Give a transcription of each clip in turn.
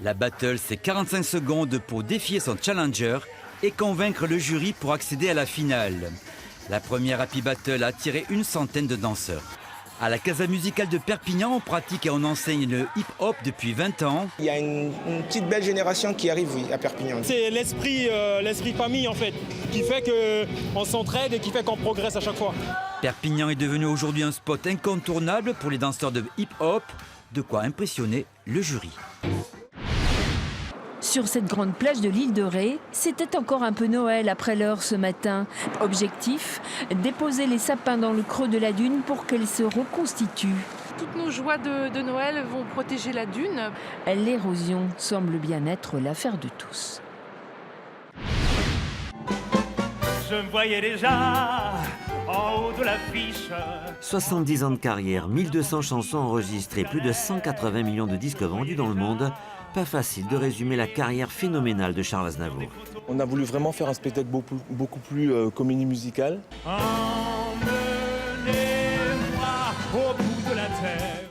La battle, c'est 45 secondes pour défier son challenger et convaincre le jury pour accéder à la finale. La première Happy Battle a attiré une centaine de danseurs. À la Casa Musicale de Perpignan, on pratique et on enseigne le hip-hop depuis 20 ans. Il y a une petite belle génération qui arrive à Perpignan. C'est l'esprit famille en fait, qui fait qu'on s'entraide et qui fait qu'on progresse à chaque fois. Perpignan est devenu aujourd'hui un spot incontournable pour les danseurs de hip-hop, de quoi impressionner le jury. Sur cette grande plage de l'île de Ré, c'était encore un peu Noël après l'heure ce matin. Objectif, déposer les sapins dans le creux de la dune pour qu'elle se reconstitue. Toutes nos joies de Noël vont protéger la dune. L'érosion semble bien être l'affaire de tous. Je me voyais déjà en haut de l'affiche. 70 ans de carrière, 1200 chansons enregistrées, plus de 180 millions de disques vendus dans le monde. Pas facile de résumer la carrière phénoménale de Charles Aznavour. On a voulu vraiment faire un spectacle beaucoup plus comédie musicale. Emmenez-moi au bout de la terre.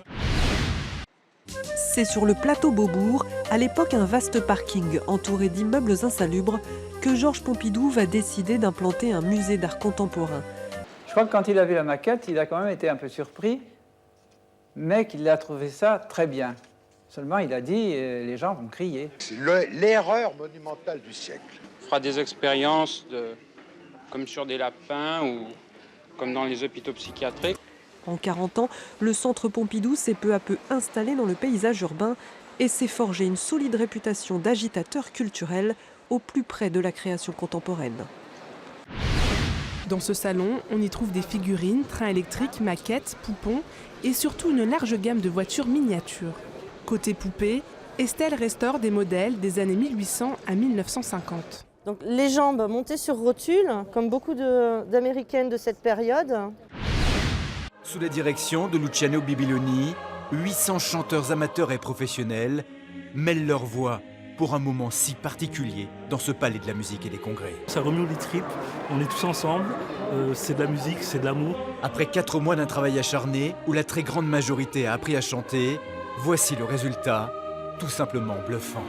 C'est sur le plateau Beaubourg, à l'époque un vaste parking entouré d'immeubles insalubres, que Georges Pompidou va décider d'implanter un musée d'art contemporain. Je crois que quand il a vu la maquette, il a quand même été un peu surpris, mais qu'il a trouvé ça très bien. Seulement, il a dit, les gens vont crier. C'est l'erreur monumentale du siècle. On fera des expériences comme sur des lapins ou comme dans les hôpitaux psychiatriques. En 40 ans, le centre Pompidou s'est peu à peu installé dans le paysage urbain et s'est forgé une solide réputation d'agitateur culturel au plus près de la création contemporaine. Dans ce salon, on y trouve des figurines, trains électriques, maquettes, poupons et surtout une large gamme de voitures miniatures. Côté poupée, Estelle restaure des modèles des années 1800 à 1950. Donc les jambes montées sur rotule, comme beaucoup d'américaines de cette période. Sous la direction de Luciano Bibiloni, 800 chanteurs amateurs et professionnels mêlent leur voix pour un moment si particulier dans ce palais de la musique et des congrès. Ça remue les tripes, on est tous ensemble, c'est de la musique, c'est de l'amour. Après 4 mois d'un travail acharné, où la très grande majorité a appris à chanter, voici le résultat, tout simplement bluffant.